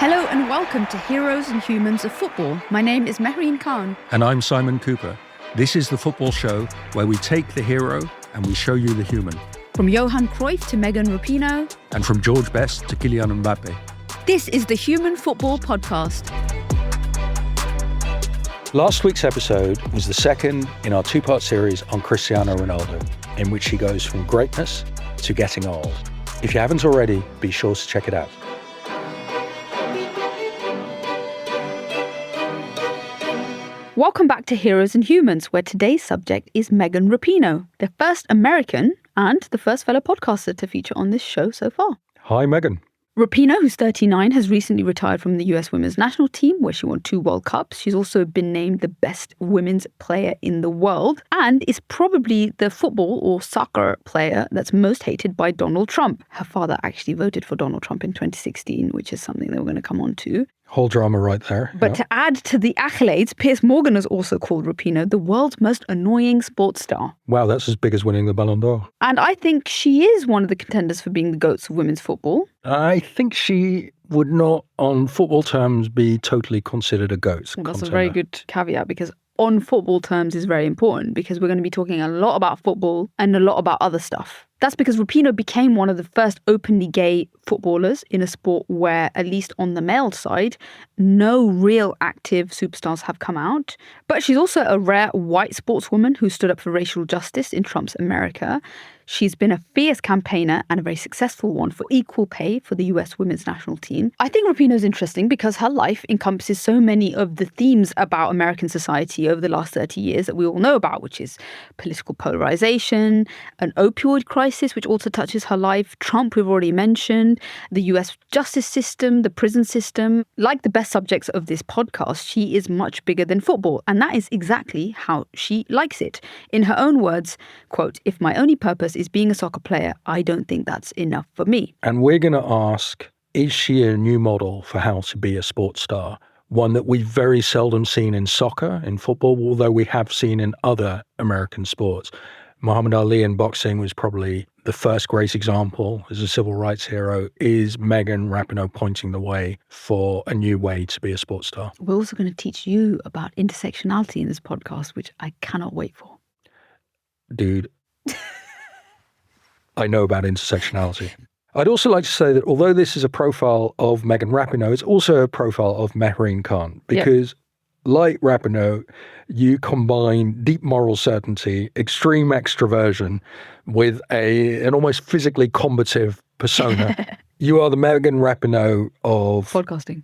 Hello and welcome to Heroes and Humans of Football. My name is Mehreen Khan. And I'm Simon Cooper. This is the football show where we take the hero and we show you the human. From Johan Cruyff to Megan Rapinoe. And from George Best to Kylian Mbappe. This is the Human Football Podcast. Last week's episode was the second in our two-part series on Cristiano Ronaldo, in which he goes from greatness to getting old. If you haven't already, be sure to check it out. Welcome back to Heroes and Humans, where today's subject is Megan Rapinoe, the first American and the first fellow podcaster to feature on this show so far. Hi, Megan. Rapinoe, who's 39, has recently retired from the US women's national team, where she won 2 World Cups. She's also been named the best women's player in the world and is probably the football or soccer player that's most hated by Donald Trump. Her father actually voted for Donald Trump in 2016, which is something that we're going to come on to. Whole drama right there. But to add to the accolades, Piers Morgan has also called Rapinoe the world's most annoying sports star. Wow, that's as big as winning the Ballon d'Or. And I think she is one of the contenders for being the GOATs of women's football. I think she would not, on football terms, be totally considered a GOAT. Well, that's a very good caveat, because on football terms is very important, because we're going to be talking a lot about football and a lot about other stuff. That's because Rapinoe became one of the first openly gay footballers in a sport where, at least on the male side, no real active superstars have come out. But she's also a rare white sportswoman who stood up for racial justice in Trump's America. She's been a fierce campaigner and a very successful one for equal pay for the US women's national team. I think Rapinoe is interesting because her life encompasses so many of the themes about American society over the last 30 years that we all know about, which is political polarization, an opioid crisis, which also touches her life, Trump, we've already mentioned, the US justice system, the prison system. Like the best subjects of this podcast, she is much bigger than football. And that is exactly how she likes it. In her own words, quote, "If my only purpose is being a soccer player, I don't think that's enough for me." And we're going to ask, is she a new model for how to be a sports star? One that we've very seldom seen in soccer, in football, although we have seen in other American sports. Muhammad Ali in boxing was probably the first great example as a civil rights hero. Is Megan Rapinoe pointing the way for a new way to be a sports star? We're also going to teach you about intersectionality in this podcast, which I cannot wait for. Dude, I know about intersectionality. I'd also like to say that although this is a profile of Megan Rapinoe, it's also a profile of Mehreen Khan, because like Rapinoe, you combine deep moral certainty, extreme extroversion with an almost physically combative persona. You are the Megan Rapinoe of podcasting.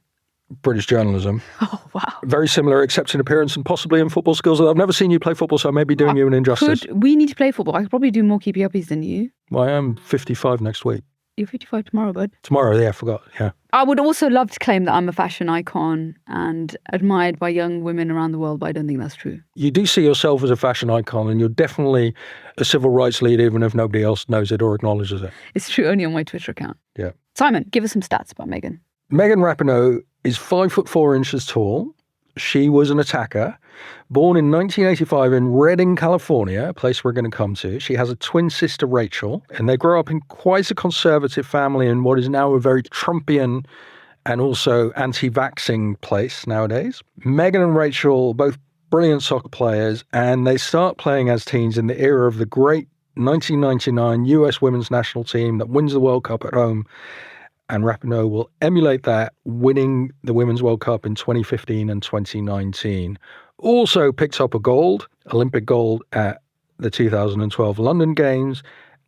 British journalism. Oh, wow. Very similar, except in appearance and possibly in football skills. I've never seen you play football, so I may be doing you an injustice. We need to play football. I could probably do more keepy uppies than you. Well, I am 55 next week. You're 55 tomorrow, bud. Tomorrow, yeah, I forgot, yeah. I would also love to claim that I'm a fashion icon and admired by young women around the world, but I don't think that's true. You do see yourself as a fashion icon, and you're definitely a civil rights leader, even if nobody else knows it or acknowledges it. It's true, only on my Twitter account. Yeah. Simon, give us some stats about Megan. Megan Rapinoe is 5'4" tall. She was an attacker, born in 1985 in Redding, California, a place we're going to come to. She has a twin sister, Rachel, and they grow up in quite a conservative family in what is now a very Trumpian and also anti-vaxxing place nowadays. Megan and Rachel, both brilliant soccer players, and they start playing as teens in the era of the great 1999 US women's national team that wins the World Cup at home. And Rapinoe will emulate that, winning the Women's World Cup in 2015 and 2019. Also picked up a Olympic gold at the 2012 London Games.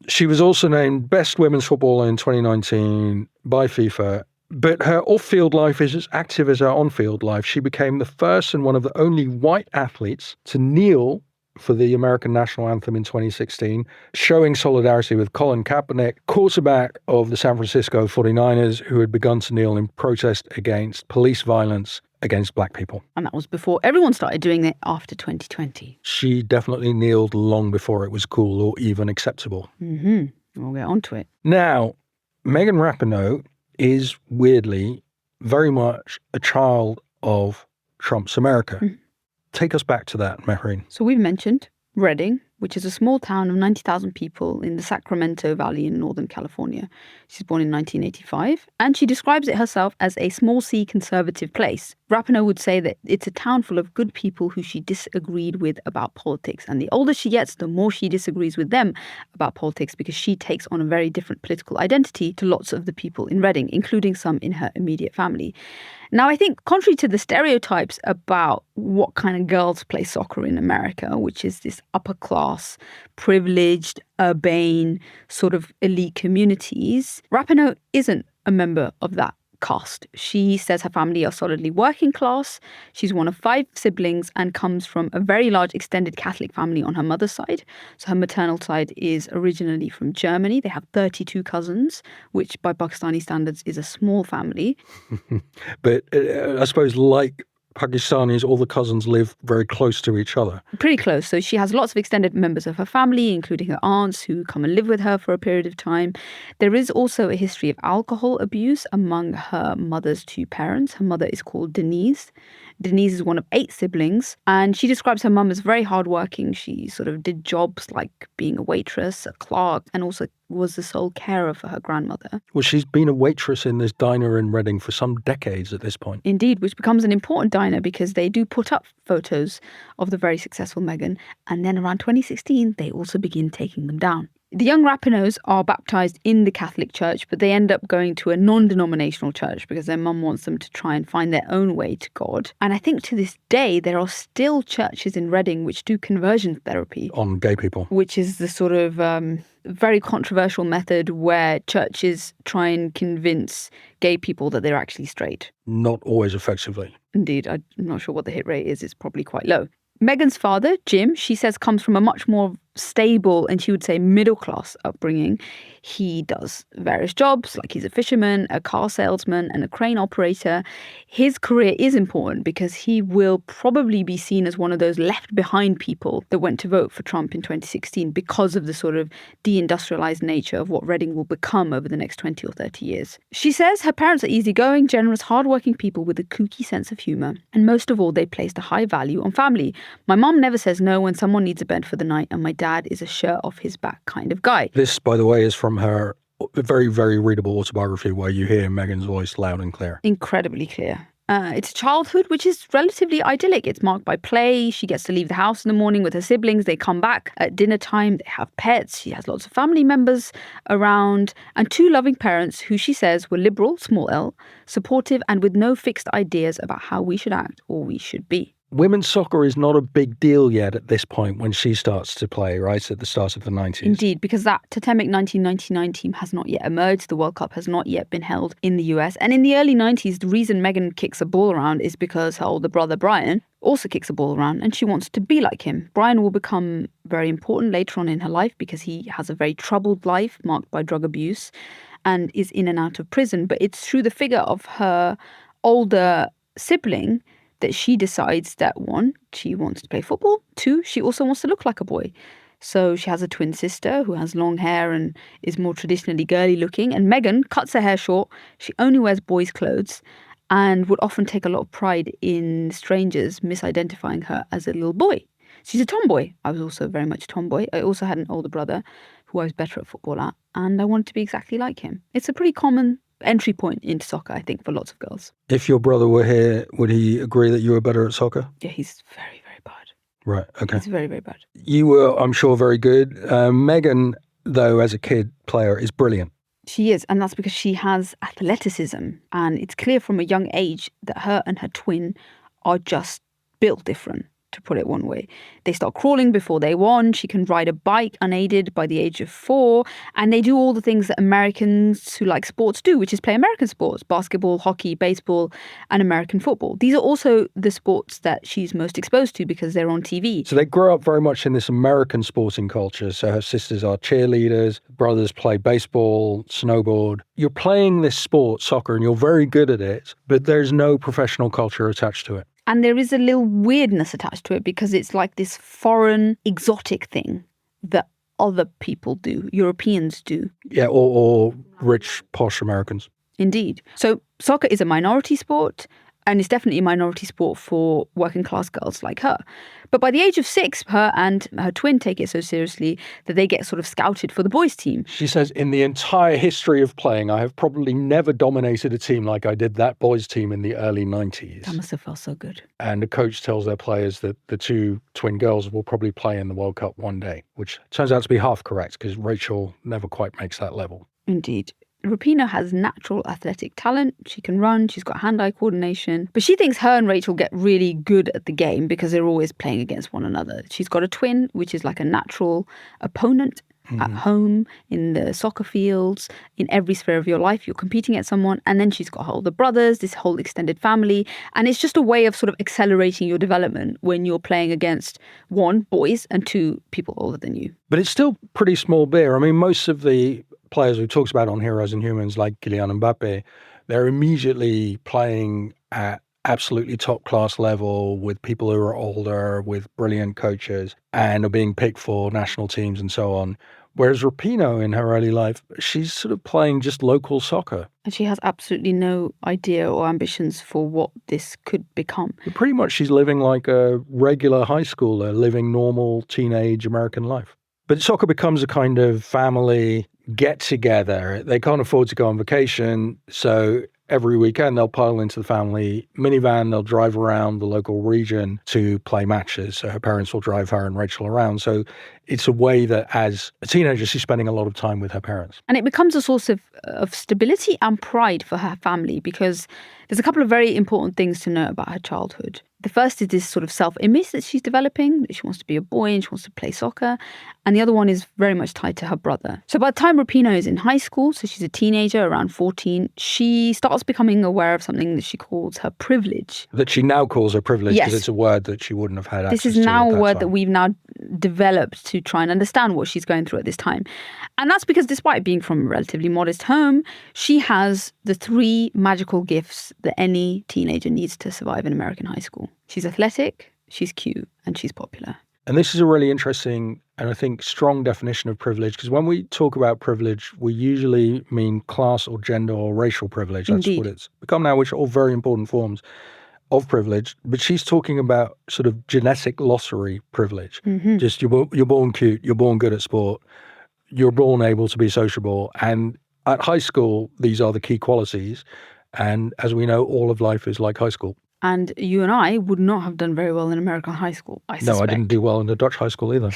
She was also named Best Women's Footballer in 2019 by FIFA. But her off-field life is as active as her on-field life. She became the first and one of the only white athletes to kneel for the American national anthem in 2016, showing solidarity with Colin Kaepernick, quarterback of the San Francisco 49ers, who had begun to kneel in protest against police violence against black people. And that was before everyone started doing it after 2020. She definitely kneeled long before it was cool or even acceptable. We'll get onto it. Now, Megan Rapinoe is weirdly very much a child of Trump's America. Take us back to that, Mehreen. So we've mentioned Reading, which is a small town of 90,000 people in the Sacramento Valley in Northern California. She's born in 1985, and she describes it herself as a small C conservative place. Rapinoe would say that it's a town full of good people who she disagreed with about politics. And the older she gets, the more she disagrees with them about politics, because she takes on a very different political identity to lots of the people in Reading, including some in her immediate family. Now, I think contrary to the stereotypes about what kind of girls play soccer in America, which is this upper class, privileged, urbane, sort of elite communities, Rapinoe isn't a member of that caste. She says her family are solidly working class. She's one of 5 siblings and comes from a very large extended Catholic family on her mother's side. So her maternal side is originally from Germany. They have 32 cousins, which by Pakistani standards is a small family. But I suppose like Pakistanis, all the cousins live very close to each other. Pretty close. So she has lots of extended members of her family, including her aunts who come and live with her for a period of time. There is also a history of alcohol abuse among her mother's 2 parents. Her mother is called Denise. Denise is one of 8 siblings, and she describes her mum as very hardworking. She sort of did jobs like being a waitress, a clerk, and also was the sole carer for her grandmother. Well, she's been a waitress in this diner in Reading for some decades at this point. Indeed, which becomes an important diner because they do put up photos of the very successful Megan, and then around 2016, they also begin taking them down. The young Rapinoes are baptised in the Catholic Church, but they end up going to a non-denominational church because their mum wants them to try and find their own way to God. And I think to this day, there are still churches in Reading which do conversion therapy. On gay people. Which is the sort of very controversial method where churches try and convince gay people that they're actually straight. Not always effectively. Indeed, I'm not sure what the hit rate is. It's probably quite low. Megan's father, Jim, she says comes from a much more stable and she would say middle-class upbringing. He does various jobs, like he's a fisherman, a car salesman, and a crane operator. His career is important because he will probably be seen as one of those left-behind people that went to vote for Trump in 2016 because of the sort of deindustrialized nature of what Reading will become over the next 20 or 30 years. She says her parents are easygoing, generous, hardworking people with a kooky sense of humour. And most of all, they placed a high value on family. My mum never says no when someone needs a bed for the night, and my dad is a shirt off his back kind of guy. This, by the way, is from her very, very readable autobiography where you hear Megan's voice loud and clear. Incredibly clear. It's a childhood which is relatively idyllic. It's marked by play. She gets to leave the house in the morning with her siblings. They come back at dinner time. They have pets. She has lots of family members around and 2 loving parents who she says were liberal, small l, supportive and with no fixed ideas about how we should act or we should be. Women's soccer is not a big deal yet at this point when she starts to play, right, at the start of the 90s. Indeed, because that totemic 1999 team has not yet emerged. The World Cup has not yet been held in the US. And in the early 90s, the reason Megan kicks a ball around is because her older brother, Brian, also kicks a ball around and she wants to be like him. Brian will become very important later on in her life because he has a very troubled life marked by drug abuse and is in and out of prison. But it's through the figure of her older sibling that she decides that 1, she wants to play football, 2, she also wants to look like a boy. So she has a twin sister who has long hair and is more traditionally girly looking. And Megan cuts her hair short. She only wears boys' clothes and would often take a lot of pride in strangers misidentifying her as a little boy. She's a tomboy. I was also very much a tomboy. I also had an older brother who I was better at football at, and I wanted to be exactly like him. It's a pretty common entry point into soccer, I think, for lots of girls. If your brother were here, would he agree that you were better at soccer? Yeah, he's very, very bad. Right, okay. He's very, very bad. You were, I'm sure, very good. Megan, though, as a kid player, is brilliant. She is, and that's because she has athleticism. And it's clear from a young age that her and her twin are just built different, to put it one way. They start crawling before they want. She can ride a bike unaided by the age of 4. And they do all the things that Americans who like sports do, which is play American sports, basketball, hockey, baseball, and American football. These are also the sports that she's most exposed to because they're on TV. So they grow up very much in this American sporting culture. So her sisters are cheerleaders, brothers play baseball, snowboard. You're playing this sport, soccer, and you're very good at it, but there's no professional culture attached to it. And there is a little weirdness attached to it because it's like this foreign, exotic thing that other people do, Europeans do. Yeah, or rich, posh Americans. Indeed. So soccer is a minority sport. And it's definitely a minority sport for working class girls like her. But by the age of 6, her and her twin take it so seriously that they get sort of scouted for the boys' team. She says, in the entire history of playing, I have probably never dominated a team like I did that boys' team in the early 90s. That must have felt so good. And the coach tells their players that the 2 twin girls will probably play in the World Cup one day, which turns out to be half correct because Rachel never quite makes that level. Indeed. Rapinoe has natural athletic talent. She can run, she's got hand-eye coordination. But she thinks her and Rachel get really good at the game because they're always playing against one another. She's got a twin, which is like a natural opponent at home, in the soccer fields, in every sphere of your life. You're competing at someone. And then she's got her older brothers, this whole extended family. And it's just a way of sort of accelerating your development when you're playing against 1, boys, and 2, people older than you. But it's still pretty small beer. I mean, most of the players we've talked about on Heroes and Humans, like Kylian Mbappe, they're immediately playing at absolutely top class level with people who are older, with brilliant coaches, and are being picked for national teams and so on. Whereas Rapinoe in her early life, she's sort of playing just local soccer. And she has absolutely no idea or ambitions for what this could become. But pretty much she's living like a regular high schooler, living normal teenage American life. But soccer becomes a kind of family get-together. They can't afford to go on vacation, so every weekend they'll pile into the family minivan, they'll drive around the local region to play matches. So her parents will drive her and Rachel around. So it's a way that as a teenager, she's spending a lot of time with her parents. And it becomes a source of stability and pride for her family because there's a couple of very important things to know about her childhood. The first is this sort of self-image that she's developing, that she wants to be a boy and she wants to play soccer. And the other one is very much tied to her brother. So by the time Rapinoe is in high school, so she's a teenager, around 14, she starts becoming aware of something that she calls her privilege. That she now calls her privilege because it's a word that she wouldn't have had access to. This is now a word that we've now developed to try and understand what she's going through at this time. And that's because despite being from a relatively modest home, she has the 3 magical gifts that any teenager needs to survive in American high school. She's athletic, she's cute, and she's popular. And this is a really interesting and I think strong definition of privilege, because when we talk about privilege, we usually mean class or gender or racial privilege. That's Indeed. what it's become now, which are all very important forms of privilege. But she's talking about sort of genetic glossary privilege. Just you're born cute, you're born good at sport, you're born able to be sociable. And at high school, these are the key qualities. And as we know, all of life is like high school. And you and I would not have done very well in American high school, I suspect. No, I didn't do well in the Dutch high school either.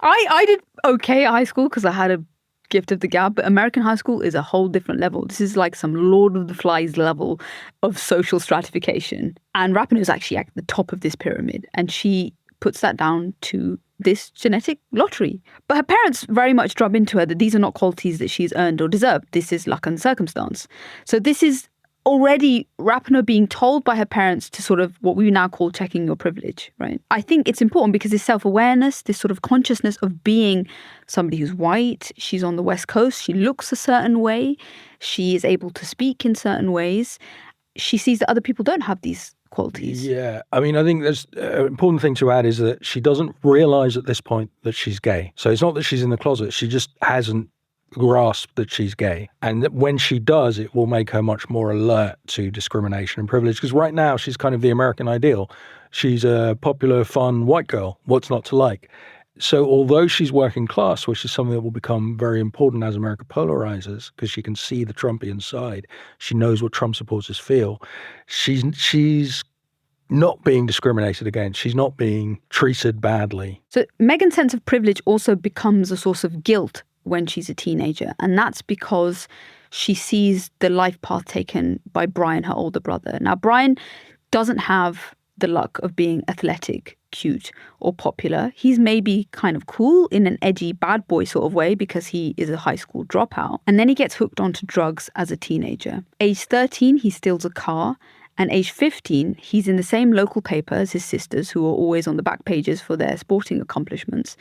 I did okay at high school because I had a gift of the gab, but American high school is a whole different level. This is like some Lord of the Flies level of social stratification. And Rapinoe is actually at the top of this pyramid, and she puts that down to this genetic lottery. But her parents very much drub into her that these are not qualities that she's earned or deserved. This is luck and circumstance. So this is already Rapinoe being told by her parents to sort of what we now call checking your privilege, right? I think it's important because this self-awareness, this sort of consciousness of being somebody who's white, she's on the West Coast, she looks a certain way, she is able to speak in certain ways. She sees that other people don't have these qualities. Yeah. I mean, I think there's an important thing to add is that she doesn't realize at this point that she's gay. So it's not that she's in the closet. She just hasn't grasped that she's gay. And that when she does, it will make her much more alert to discrimination and privilege. Because right now, she's kind of the American ideal. She's a popular, fun white girl. What's not to like? So although she's working class, which is something that will become very important as America polarizes, because she can see the Trumpian side, she knows what Trump supporters feel, she's not being discriminated against. She's not being treated badly. So Megan's sense of privilege also becomes a source of guilt when she's a teenager. And that's because she sees the life path taken by Brian, her older brother. Now, Brian doesn't have the luck of being athletic, cute, or popular. He's maybe kind of cool in an edgy bad boy sort of way because he is a high school dropout. And then he gets hooked onto drugs as a teenager. Age 13, he steals a car. And age 15, he's in the same local paper as his sisters, who are always on the back pages for their sporting accomplishments.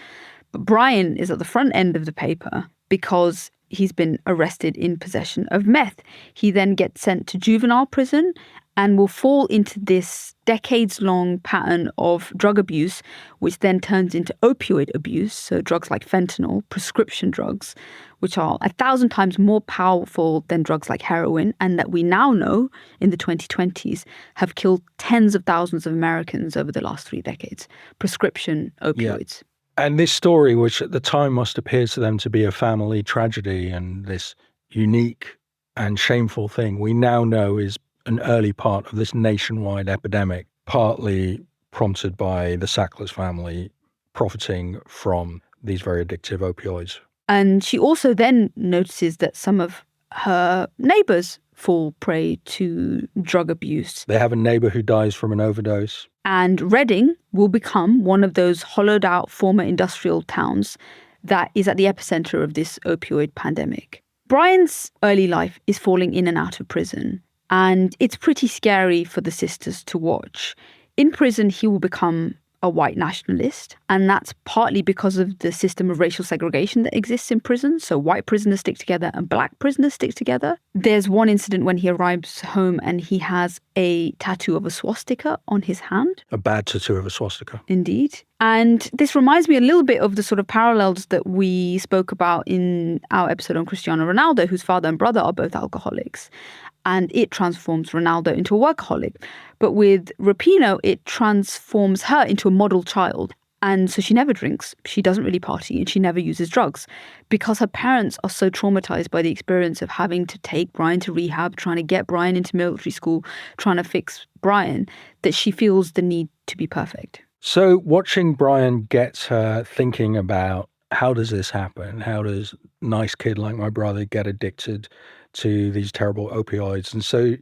But Brian is at the front end of the paper because he's been arrested in possession of meth. He then gets sent to juvenile prison and will fall into this decades-long pattern of drug abuse, which then turns into opioid abuse, so drugs like fentanyl, prescription drugs, which are 1,000 times more powerful than drugs like heroin, and that we now know in the 2020s have killed tens of thousands of Americans over the last 3 decades. Prescription opioids. Yeah. And this story, which at the time must appear to them to be a family tragedy and this unique and shameful thing, we now know is an early part of this nationwide epidemic, partly prompted by the Sackler's family profiting from these very addictive opioids. And she also then notices that some of her neighbors fall prey to drug abuse. They have a neighbor who dies from an overdose. And Reading will become one of those hollowed out former industrial towns that is at the epicenter of this opioid pandemic. Brian's early life is falling in and out of prison, and it's pretty scary for the sisters to watch. In prison, he will become a white nationalist, and that's partly because of the system of racial segregation that exists in prison. So white prisoners stick together and black prisoners stick together. There's one incident when he arrives home and he has a tattoo of a swastika on his hand. A bad tattoo of a swastika. Indeed. And this reminds me a little bit of the sort of parallels that we spoke about in our episode on Cristiano Ronaldo, whose father and brother are both alcoholics. And it transforms Ronaldo into a workaholic. But with Rapinoe, it transforms her into a model child. And so she never drinks, she doesn't really party, and she never uses drugs because her parents are so traumatized by the experience of having to take Brian to rehab, trying to get Brian into military school, trying to fix Brian, that she feels the need to be perfect. So watching Brian gets her thinking about, how does this happen? How does a nice kid like my brother get addicted to these terrible opioids? And so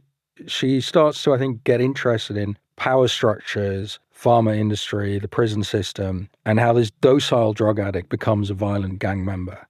she starts to, I think, get interested in power structures, pharma industry, the prison system, and how this docile drug addict becomes a violent gang member.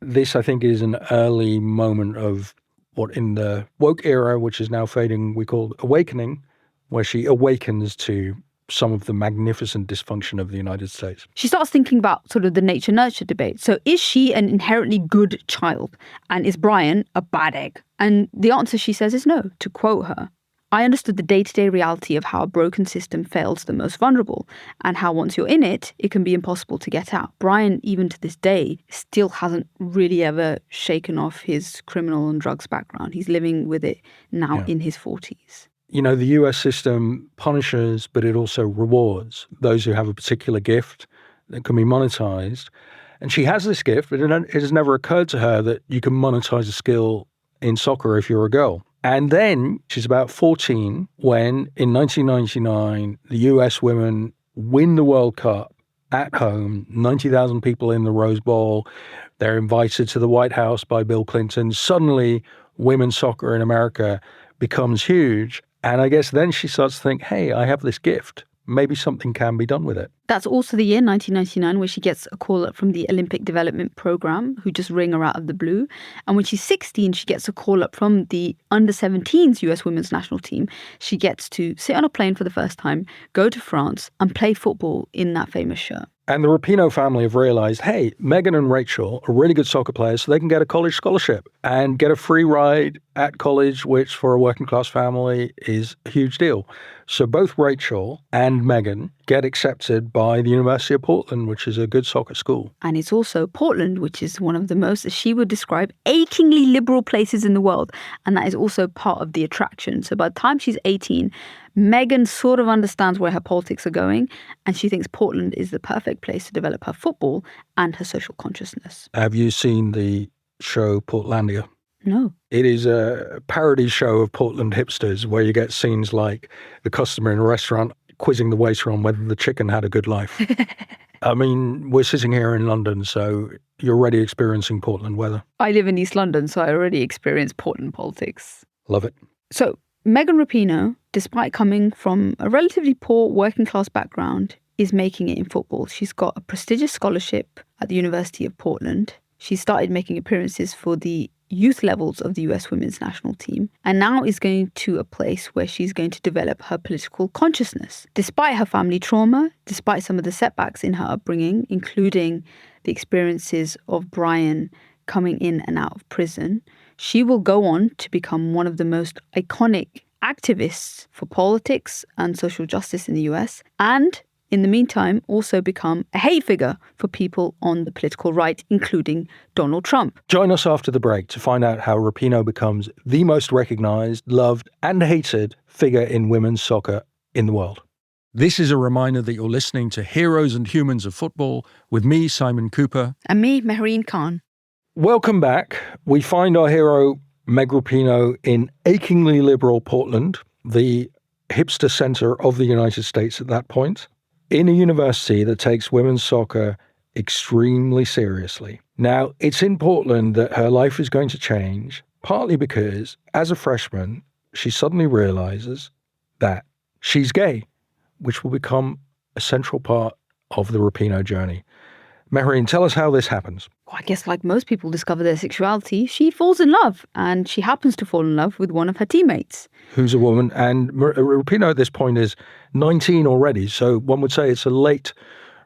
This, I think, is an early moment of what in the woke era, which is now fading, we call awakening, where she awakens to some of the magnificent dysfunction of the United States. She starts thinking about sort of the nature-nurture debate. So is she an inherently good child? And is Brian a bad egg? And the answer, she says, is no. To quote her, I understood the day-to-day reality of how a broken system fails the most vulnerable, and how once you're in it, it can be impossible to get out. Brian, even to this day, still hasn't really ever shaken off his criminal and drugs background. He's living with it now in his 40s. You know, the US system punishes, but it also rewards those who have a particular gift that can be monetized. And she has this gift, but it has never occurred to her that you can monetize a skill in soccer if you're a girl. And then she's about 14 when, in 1999, the US women win the World Cup at home, 90,000 people in the Rose Bowl. They're invited to the White House by Bill Clinton. Suddenly, women's soccer in America becomes huge. And I guess then she starts to think, hey, I have this gift. Maybe something can be done with it. That's also the year 1999 where she gets a call up from the Olympic Development Program, who just ring her out of the blue. And when she's 16, she gets a call up from the under-17s US women's national team. She gets to sit on a plane for the first time, go to France, and play football in that famous shirt. And the Rapinoe family have realized, hey, Megan and Rachel are really good soccer players, so they can get a college scholarship and get a free ride at college, which for a working class family is a huge deal. So both Rachel and Megan get accepted by the University of Portland, which is a good soccer school. And it's also Portland, which is one of the most, as she would describe, achingly liberal places in the world. And that is also part of the attraction. So by the time she's 18, Megan sort of understands where her politics are going, and she thinks Portland is the perfect place to develop her football and her social consciousness. Have you seen the show Portlandia? No. It is a parody show of Portland hipsters where you get scenes like the customer in a restaurant quizzing the waiter on whether the chicken had a good life. I mean, we're sitting here in London, so you're already experiencing Portland weather. I live in East London, so I already experienced Portland politics. Love it. So Megan Rapinoe, despite coming from a relatively poor working class background, is making it in football. She's got a prestigious scholarship at the University of Portland. She started making appearances for the youth levels of the US women's national team, and now is going to a place where she's going to develop her political consciousness. Despite her family trauma, despite some of the setbacks in her upbringing, including the experiences of Brian coming in and out of prison, she will go on to become one of the most iconic activists for politics and social justice in the US, and in the meantime, also become a hate figure for people on the political right, including Donald Trump. Join us after the break to find out how Rapinoe becomes the most recognised, loved and hated figure in women's soccer in the world. This is a reminder that you're listening to Heroes and Humans of Football with me, Simon Cooper. And me, Mehreen Khan. Welcome back. We find our hero, Meg Rapinoe, in achingly liberal Portland, the hipster centre of the United States at that point, in a university that takes women's soccer extremely seriously. Now, it's in Portland that her life is going to change, partly because, as a freshman, she suddenly realises that she's gay, which will become a central part of the Rapinoe journey. Mehreen, tell us how this happens. Well, I guess like most people discover their sexuality, she falls in love, and she happens to fall in love with one of her teammates. Who's a woman, and Rapinoe at this point is 19 already, so one would say it's a late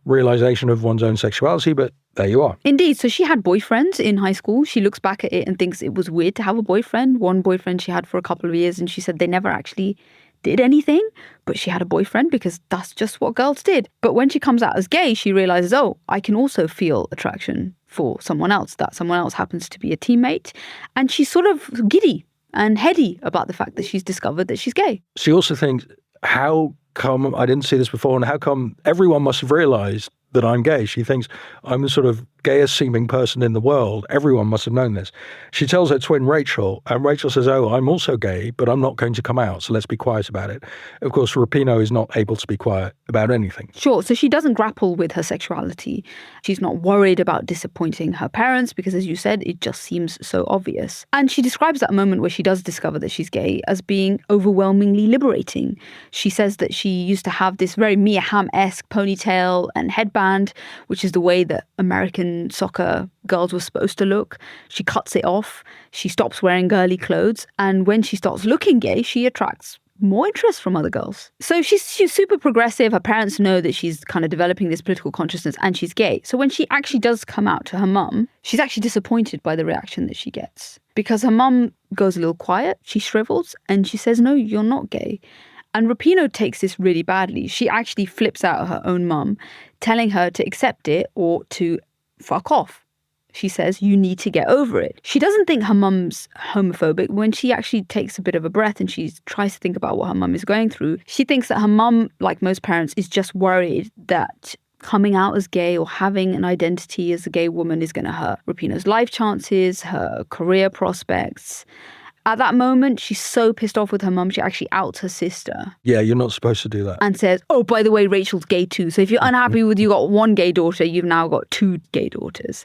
realisation of one's own sexuality, but there you are. Indeed. So she had boyfriends in high school. She looks back at it and thinks it was weird to have a boyfriend. One boyfriend she had for a couple of years, and she said they never actually did anything, but she had a boyfriend because that's just what girls did. But when she comes out as gay, she realizes, oh, I can also feel attraction for someone else. That someone else happens to be a teammate. And she's sort of giddy and heady about the fact that she's discovered that she's gay. She also thinks, how come I didn't see this before, and how come everyone must have realized that I'm gay? She thinks I'm the sort of gayest seeming person in the world. Everyone must have known this. She tells her twin Rachel, and Rachel says, oh, I'm also gay, but I'm not going to come out, so let's be quiet about it. Of course, Rapinoe is not able to be quiet about anything. Sure. So she doesn't grapple with her sexuality. She's not worried about disappointing her parents because, as you said, it just seems so obvious. And she describes that moment where she does discover that she's gay as being overwhelmingly liberating. She says that she used to have this very Mia Hamm-esque ponytail and headband, which is the way that American soccer girls were supposed to look. She cuts it off. She stops wearing girly clothes. And when she starts looking gay, she attracts more interest from other girls. So she's super progressive. Her parents know that she's kind of developing this political consciousness and she's gay. So when she actually does come out to her mum, she's actually disappointed by the reaction that she gets. Because her mum goes a little quiet, she shrivels, and she says, no, you're not gay. And Rapinoe takes this really badly. She actually flips out at her own mum, telling her to accept it or to fuck off. She says, you need to get over it. She doesn't think her mum's homophobic. When she actually takes a bit of a breath and she tries to think about what her mum is going through, she thinks that her mum, like most parents, is just worried that coming out as gay or having an identity as a gay woman is going to hurt Rapinoe's life chances, her career prospects. At that moment, she's so pissed off with her mum, she actually outs her sister. Yeah, you're not supposed to do that. And says, oh, by the way, Rachel's gay too. So if you're unhappy with you got one gay daughter, you've now got two gay daughters.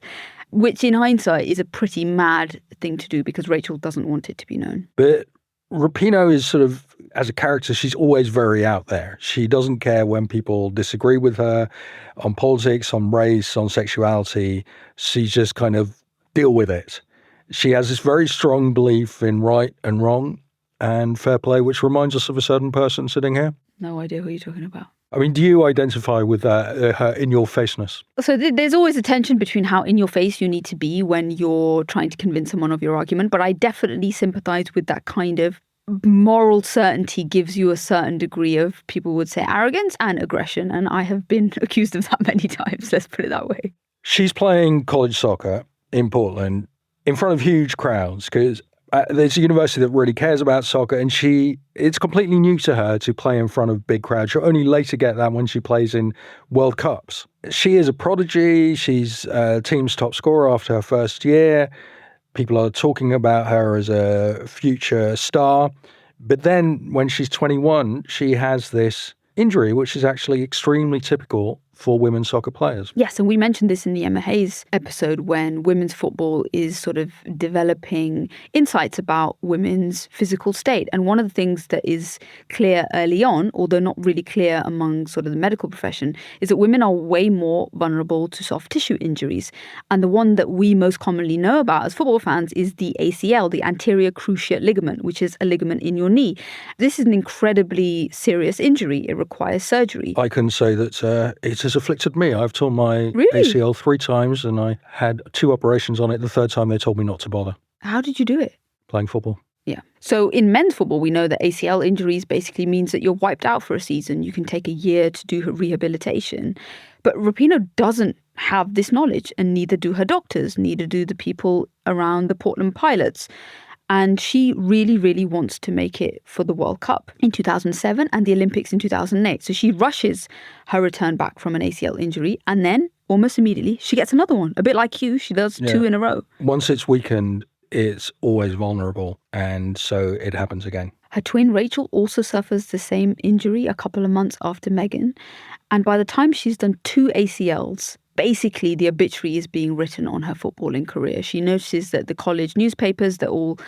Which in hindsight is a pretty mad thing to do because Rachel doesn't want it to be known. But Rapinoe is sort of, as a character, she's always very out there. She doesn't care when people disagree with her on politics, on race, on sexuality. She just kind of deal with it. She has this very strong belief in right and wrong and fair play, which reminds us of a certain person sitting here. No idea who you're talking about. I mean, do you identify with her in-your-faceness? So there's always a tension between how in-your-face you need to be when you're trying to convince someone of your argument, but I definitely sympathise with that kind of moral certainty gives you a certain degree of, people would say, arrogance and aggression, and I have been accused of that many times, let's put it that way. She's playing college soccer in Portland in front of huge crowds because there's a university that really cares about soccer, and it's completely new to her to play in front of big crowds. She'll only later get that when she plays in World Cups. She is a prodigy. She's team's top scorer after her first year. People are talking about her as a future star. But then when she's 21, she has this injury, which is actually extremely typical for women's soccer players. Yes, and we mentioned this in the Emma Hayes episode when women's football is sort of developing insights about women's physical state. And one of the things that is clear early on, although not really clear among sort of the medical profession, is that women are way more vulnerable to soft tissue injuries. And the one that we most commonly know about as football fans is the ACL, the anterior cruciate ligament, which is a ligament in your knee. This is an incredibly serious injury. It requires surgery. I can say that it has afflicted me. I've torn my Really? ACL 3 times and I had 2 operations on it. The third time they told me not to bother. How did you do it? Playing football. Yeah. So in men's football, we know that ACL injuries basically means that you're wiped out for a season. You can take a year to do rehabilitation. But Rapinoe doesn't have this knowledge, and neither do her doctors, neither do the people around the Portland Pilots. And she really, really wants to make it for the World Cup in 2007 and the Olympics in 2008. So she rushes her return back from an ACL injury, and then almost immediately she gets another one. A bit like you, she does two in a row. Once it's weakened, it's always vulnerable, and so it happens again. Her twin Rachel also suffers the same injury a couple of months after Megan. And by the time she's done 2 ACLs, basically the obituary is being written on her footballing career. She notices that the college newspapers that all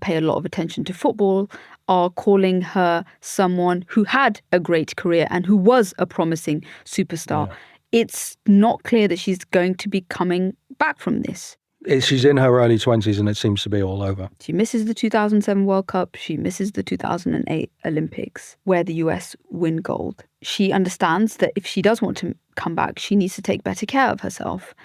pay a lot of attention to football are calling her someone who had a great career and who was a promising superstar. Yeah. It's not clear that she's going to be coming back from this. She's in her early 20s and it seems to be all over. She misses the 2007 World Cup. She misses the 2008 Olympics, where the US win gold. She understands that if she does want to come back, she needs to take better care of herself.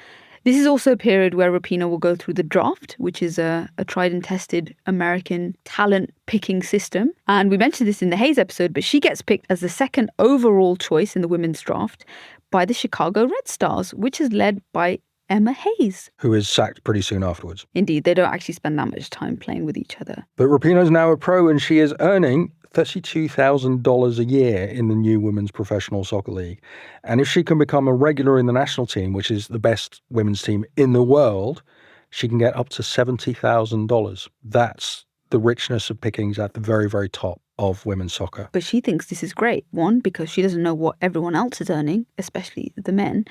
This is also a period where Rapinoe will go through the draft, which is a tried and tested American talent picking system. And we mentioned this in the Hayes episode, but she gets picked as the second overall choice in the women's draft by the Chicago Red Stars, which is led by Emma Hayes, who is sacked pretty soon afterwards. Indeed, they don't actually spend that much time playing with each other. But Rapinoe's now a pro and she is earning $32,000 a year in the new Women's Professional Soccer League. And if she can become a regular in the national team, which is the best women's team in the world, she can get up to $70,000. That's the richness of pickings at the very, very top of women's soccer. But she thinks this is great. One, because she doesn't know what everyone else is earning, especially the men.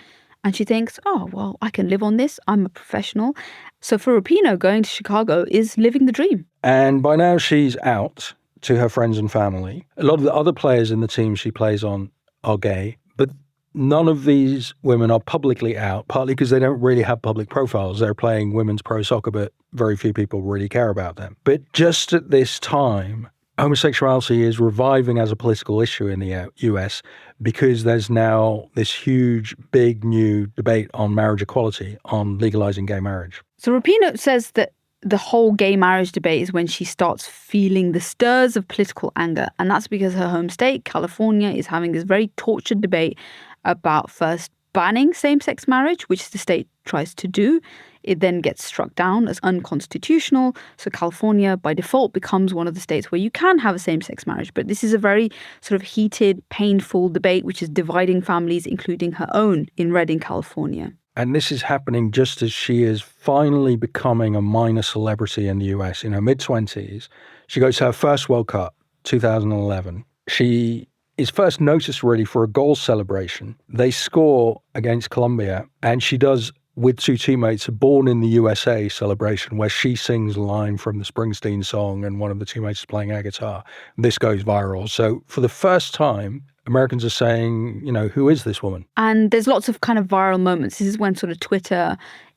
And she thinks, oh, well, I can live on this. I'm a professional. So for Rapinoe, going to Chicago is living the dream. And by now she's out to her friends and family. A lot of the other players in the team she plays on are gay, but none of these women are publicly out, partly because they don't really have public profiles. They're playing women's pro soccer, but very few people really care about them. But just at this time, homosexuality is reviving as a political issue in the US because there's now this huge, big new debate on marriage equality, on legalizing gay marriage. So Rapinoe says that the whole gay marriage debate is when she starts feeling the stirs of political anger. And that's because her home state, California, is having this very tortured debate about first banning same-sex marriage, which the state tries to do. It then gets struck down as unconstitutional. So California, by default, becomes one of the states where you can have a same-sex marriage. But this is a very sort of heated, painful debate, which is dividing families, including her own, in Redding, California. And this is happening just as she is finally becoming a minor celebrity in the US. In her mid-20s, she goes to her first World Cup, 2011. She is first noticed really for a goal celebration. They score against Colombia, and she does, with 2 teammates, a Born in the USA celebration where she sings a line from the Springsteen song and one of the teammates is playing air guitar. This goes viral. So for the first time, Americans are saying, you know, who is this woman? And there's lots of kind of viral moments. This is when sort of Twitter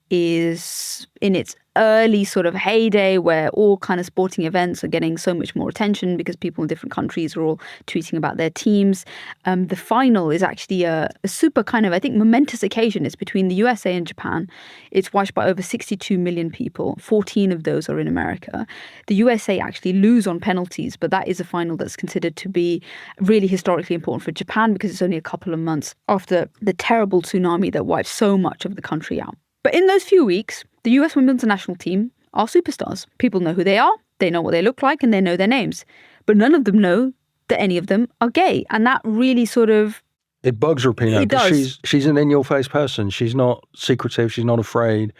is in its early sort of heyday, where all kind of sporting events are getting so much more attention because people in different countries are all tweeting about their teams. The final is actually a super kind of, I think, momentous occasion. It's between the USA and Japan. It's watched by over 62 million people. 14 of those are in America. The USA actually lose on penalties, but that is a final that's considered to be really historically important for Japan because it's only a couple of months after the terrible tsunami that wiped so much of the country out. But in those few weeks, the US women's national team are superstars. People know who they are, they know what they look like, and they know their names. But none of them know that any of them are gay. And that really sort of... It bugs Rapinoe. It does. She's an in-your-face person. She's not secretive. She's not afraid.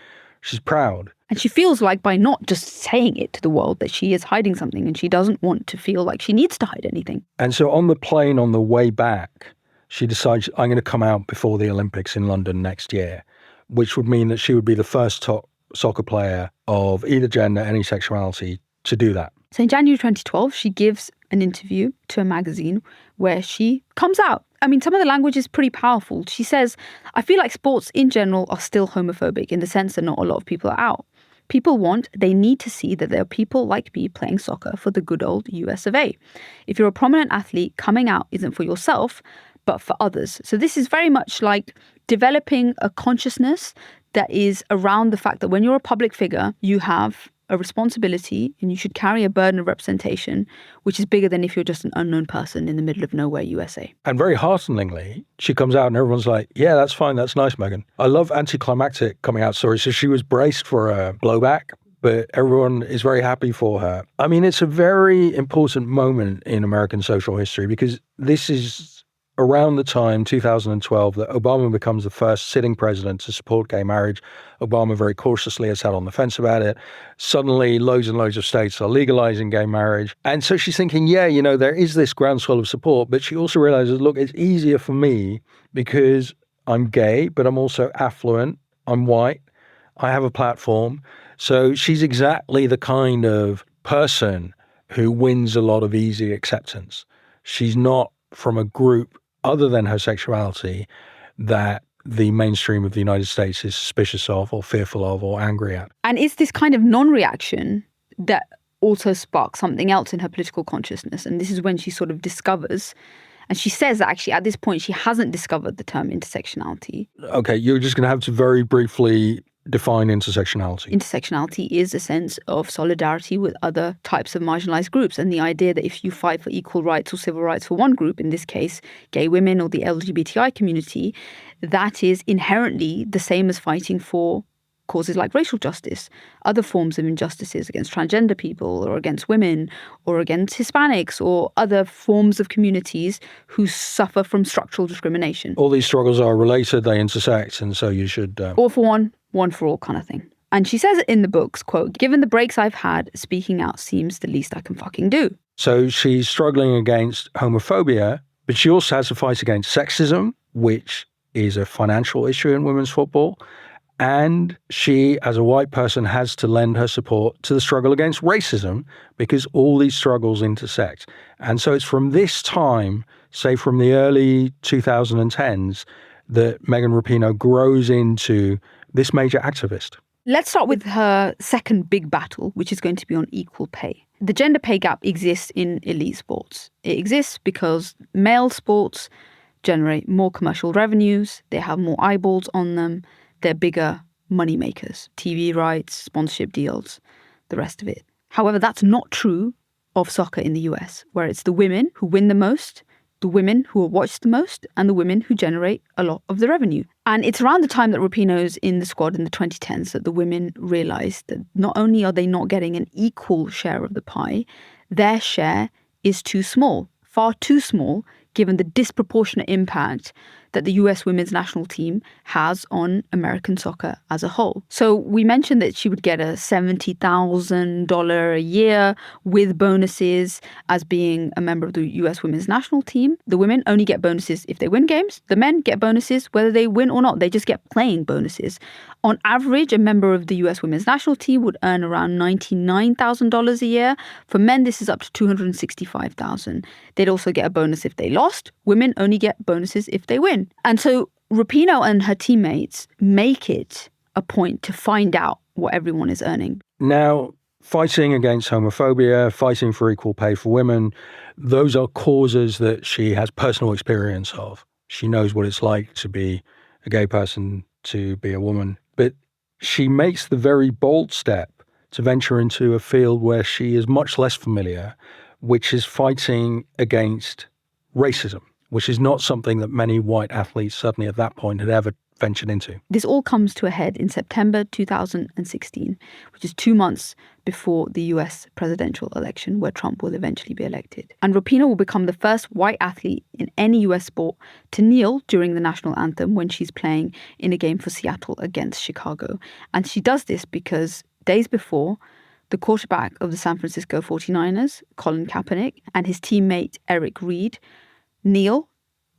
She's proud. And she feels like by not just saying it to the world that she is hiding something, and she doesn't want to feel like she needs to hide anything. And so on the plane on the way back, she decides, I'm going to come out before the Olympics in London next year, which would mean that she would be the first top soccer player of either gender, any sexuality, to do that. So in January 2012, she gives an interview to a magazine where she comes out. I mean, some of the language is pretty powerful. She says, I feel like sports in general are still homophobic in the sense that not a lot of people are out. They need to see that there are people like me playing soccer for the good old US of A. If you're a prominent athlete, coming out isn't for yourself, but for others. So this is very much like developing a consciousness that is around the fact that when you're a public figure, you have a responsibility and you should carry a burden of representation, which is bigger than if you're just an unknown person in the middle of nowhere, USA. And very hearteningly, she comes out and everyone's like, yeah, that's fine. That's nice, Megan. I love anticlimactic coming out stories. So she was braced for a blowback, but everyone is very happy for her. I mean, it's a very important moment in American social history because this is around the time, 2012, that Obama becomes the first sitting president to support gay marriage. Obama very cautiously has sat on the fence about it. Suddenly, loads and loads of states are legalizing gay marriage. And so she's thinking, yeah, you know, there is this groundswell of support, but she also realizes, look, it's easier for me because I'm gay, but I'm also affluent. I'm white. I have a platform. So she's exactly the kind of person who wins a lot of easy acceptance. She's not from a group other than her sexuality that the mainstream of the United States is suspicious of or fearful of or angry at. And it's this kind of non-reaction that also sparks something else in her political consciousness. And this is when she sort of discovers, and she says that actually at this point she hasn't discovered the term intersectionality. Okay, you're just going to have to very briefly define intersectionality. Intersectionality is a sense of solidarity with other types of marginalized groups, and the idea that if you fight for equal rights or civil rights for one group, in this case gay women or the LGBTI community, that is inherently the same as fighting for causes like racial justice, other forms of injustices against transgender people or against women or against Hispanics or other forms of communities who suffer from structural discrimination. All these struggles are related, they intersect, and so you should... All for one for all kind of thing. And she says it in the books, quote, "Given the breaks I've had, speaking out seems the least I can fucking do." So she's struggling against homophobia, but she also has to fight against sexism, which is a financial issue in women's football. And she, as a white person, has to lend her support to the struggle against racism because all these struggles intersect. And so it's from this time, say from the early 2010s, that Mehreen Rapinoe grows into this major activist. Let's start with her second big battle, which is going to be on equal pay. The gender pay gap exists in elite sports. It exists because male sports generate more commercial revenues, they have more eyeballs on them, they're bigger money makers, TV rights, sponsorship deals, the rest of it. However, that's not true of soccer in the US, where it's the women who win the most, the women who are watched the most, and the women who generate a lot of the revenue. And it's around the time that Rapinoe's in the squad in the 2010s that the women realised that not only are they not getting an equal share of the pie, their share is too small, far too small, given the disproportionate impact that the US women's national team has on American soccer as a whole. So we mentioned that she would get a $70,000 a year with bonuses as being a member of the US women's national team. The women only get bonuses if they win games. The men get bonuses whether they win or not. They just get playing bonuses. On average, a member of the US women's national team would earn around $99,000 a year. For men, this is up to $265,000. They'd also get a bonus if they lost. Women only get bonuses if they win. And so Rapinoe and her teammates make it a point to find out what everyone is earning. Now, fighting against homophobia, fighting for equal pay for women, those are causes that she has personal experience of. She knows what it's like to be a gay person, to be a woman. But she makes the very bold step to venture into a field where she is much less familiar, which is fighting against racism, which is not something that many white athletes, certainly at that point, had ever ventured into. This all comes to a head in September 2016, which is 2 months before the US presidential election, where Trump will eventually be elected. And Rapinoe will become the first white athlete in any US sport to kneel during the national anthem when she's playing in a game for Seattle against Chicago. And she does this because days before, the quarterback of the San Francisco 49ers, Colin Kaepernick, and his teammate Eric Reed kneel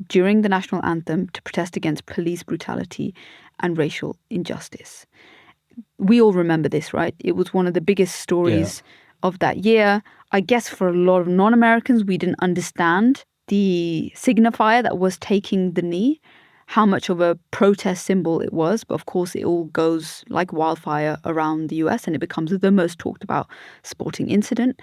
during the national anthem to protest against police brutality and racial injustice. We all remember this, right? It was one of the biggest stories of that year. I guess for a lot of non-Americans, we didn't understand the signifier that was taking the knee, how much of a protest symbol it was. But of course, it all goes like wildfire around the US and it becomes the most talked about sporting incident.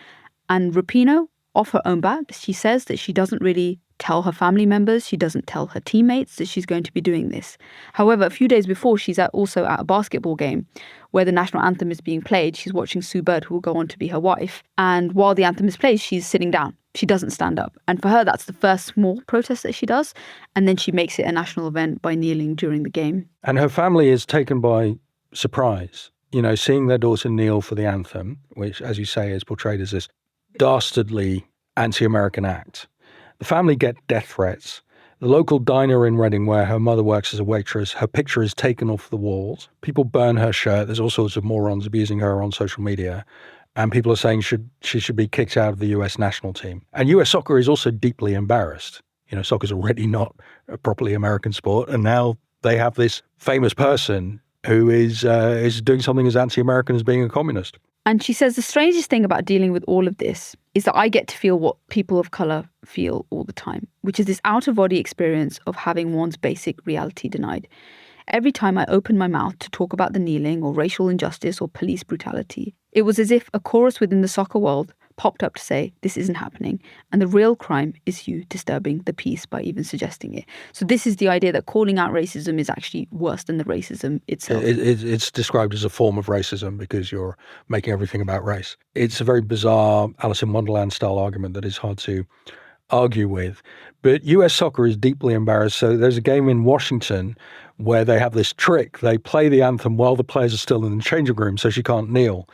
And Rapinoe, off her own back, she says that she doesn't really tell her family members. She doesn't tell her teammates that she's going to be doing this. However, a few days before, she's also at a basketball game where the national anthem is being played. She's watching Sue Bird, who will go on to be her wife. And while the anthem is played, she's sitting down. She doesn't stand up. And for her, that's the first small protest that she does. And then she makes it a national event by kneeling during the game. And her family is taken by surprise, seeing their daughter kneel for the anthem, which, as you say, is portrayed as this dastardly anti-American act. The family get death threats. The local diner in Reading, where her mother works as a waitress, her picture is taken off the walls. People burn her shirt. There's all sorts of morons abusing her on social media. And people are saying she should be kicked out of the US national team. And US soccer is also deeply embarrassed. Soccer's already not a properly American sport. And now they have this famous person who is doing something as anti-American as being a communist. And she says the strangest thing about dealing with all of this is that I get to feel what people of colour feel all the time, which is this out-of-body experience of having one's basic reality denied. Every time I opened my mouth to talk about the kneeling or racial injustice or police brutality, it was as if a chorus within the soccer world popped up to say, this isn't happening. And the real crime is you disturbing the peace by even suggesting it. So this is the idea that calling out racism is actually worse than the racism itself. It's described as a form of racism because you're making everything about race. It's a very bizarre Alice in Wonderland style argument that is hard to argue with. But US soccer is deeply embarrassed. So there's a game in Washington where they have this trick. They play the anthem while the players are still in the changing room so she can't kneel.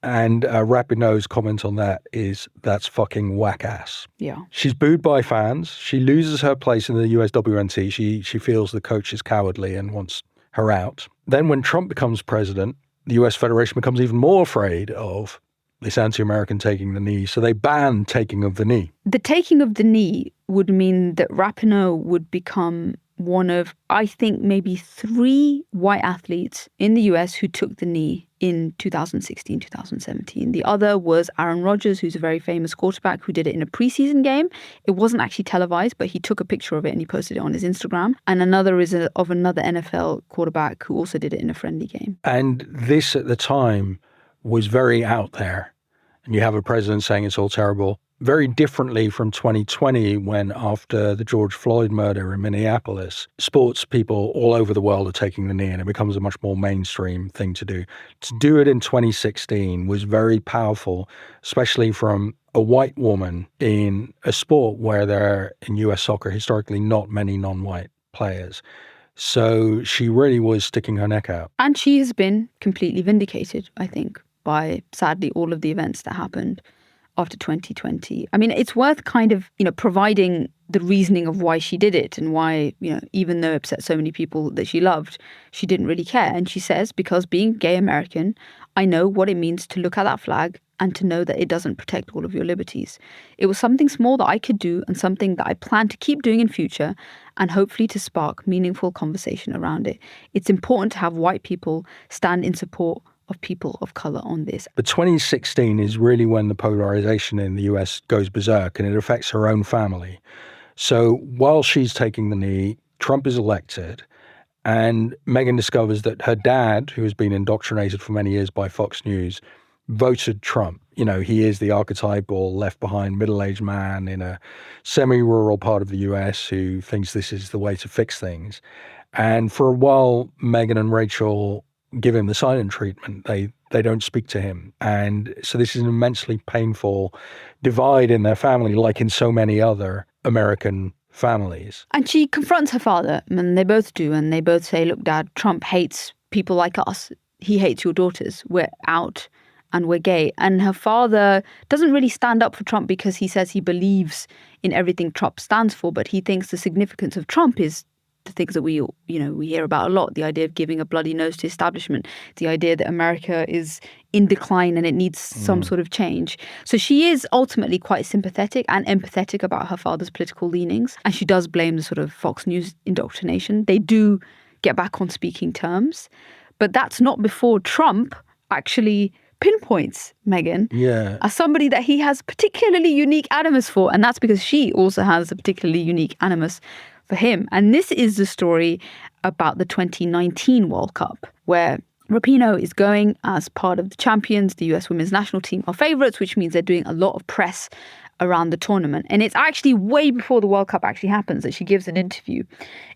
And Rapinoe's comment on that is, that's fucking whack ass. Yeah. She's booed by fans. She loses her place in the USWNT. She feels the coach is cowardly and wants her out. Then when Trump becomes president, the US Federation becomes even more afraid of this anti-American taking the knee. So they ban taking of the knee. The taking of the knee would mean that Rapinoe would become one of, I think, maybe 3 white athletes in the US who took the knee in 2016, 2017. The other was Aaron Rodgers, who's a very famous quarterback who did it in a preseason game. It wasn't actually televised, but he took a picture of it and he posted it on his Instagram. And another is of another NFL quarterback who also did it in a friendly game. And this at the time was very out there. And you have a president saying it's all terrible. Very differently from 2020, when after the George Floyd murder in Minneapolis, sports people all over the world are taking the knee and it becomes a much more mainstream thing to do. To do it in 2016 was very powerful, especially from a white woman in a sport where there are, in US soccer, historically not many non-white players. So she really was sticking her neck out. And she has been completely vindicated, I think, by, sadly, all of the events that happened after 2020. I mean, it's worth kind of, providing the reasoning of why she did it and why, even though it upset so many people that she loved, she didn't really care. And she says, because being gay American, I know what it means to look at that flag and to know that it doesn't protect all of your liberties. It was something small that I could do and something that I plan to keep doing in future and hopefully to spark meaningful conversation around it. It's important to have white people stand in support of people of colour on this. But 2016 is really when the polarization in the US goes berserk and it affects her own family. So while she's taking the knee, Trump is elected and Meghan discovers that her dad, who has been indoctrinated for many years by Fox News, voted Trump. He is the archetypal left behind middle-aged man in a semi-rural part of the US who thinks this is the way to fix things. And for a while, Meghan and Rachel give him the silent treatment. They don't speak to him. And so this is an immensely painful divide in their family, like in so many other American families. And she confronts her father, and they both do, and they both say, look, Dad, Trump hates people like us. He hates your daughters. We're out and we're gay. And her father doesn't really stand up for Trump because he says he believes in everything Trump stands for, but he thinks the significance of Trump is the things that we hear about a lot, the idea of giving a bloody nose to establishment, the idea that America is in decline and it needs some sort of change. So she is ultimately quite sympathetic and empathetic about her father's political leanings. And she does blame the sort of Fox News indoctrination. They do get back on speaking terms. But that's not before Trump actually pinpoints Meghan as somebody that he has particularly unique animus for. And that's because she also has a particularly unique animus for him. And this is the story about the 2019 World Cup, where Rapinoe is going as part of the champions. The US women's national team are favourites, which means they're doing a lot of press around the tournament. And it's actually way before the World Cup actually happens that she gives an interview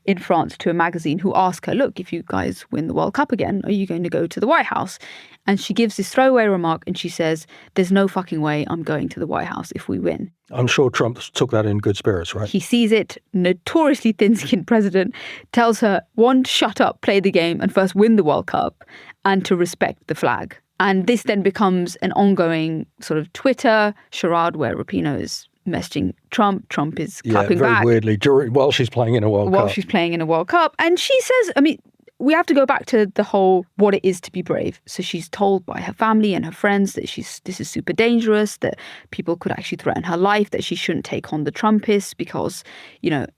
in France to a magazine who ask her, look, if you guys win the World Cup again, are you going to go to the White House? And she gives this throwaway remark and she says, there's no fucking way I'm going to the White House if we win. I'm sure Trump took that in good spirits, right? He sees it, notoriously thin-skinned president, tells her, one, shut up, play the game and first win the World Cup, and to respect the flag. And this then becomes an ongoing sort of Twitter charade where Rapinoe is messaging Trump. Trump is clapping very back. Weirdly, while she's playing in a World Cup. While she's playing in a World Cup. And she says, I mean, we have to go back to the whole what it is to be brave. So she's told by her family and her friends that this is super dangerous, that people could actually threaten her life, that she shouldn't take on the Trumpists because,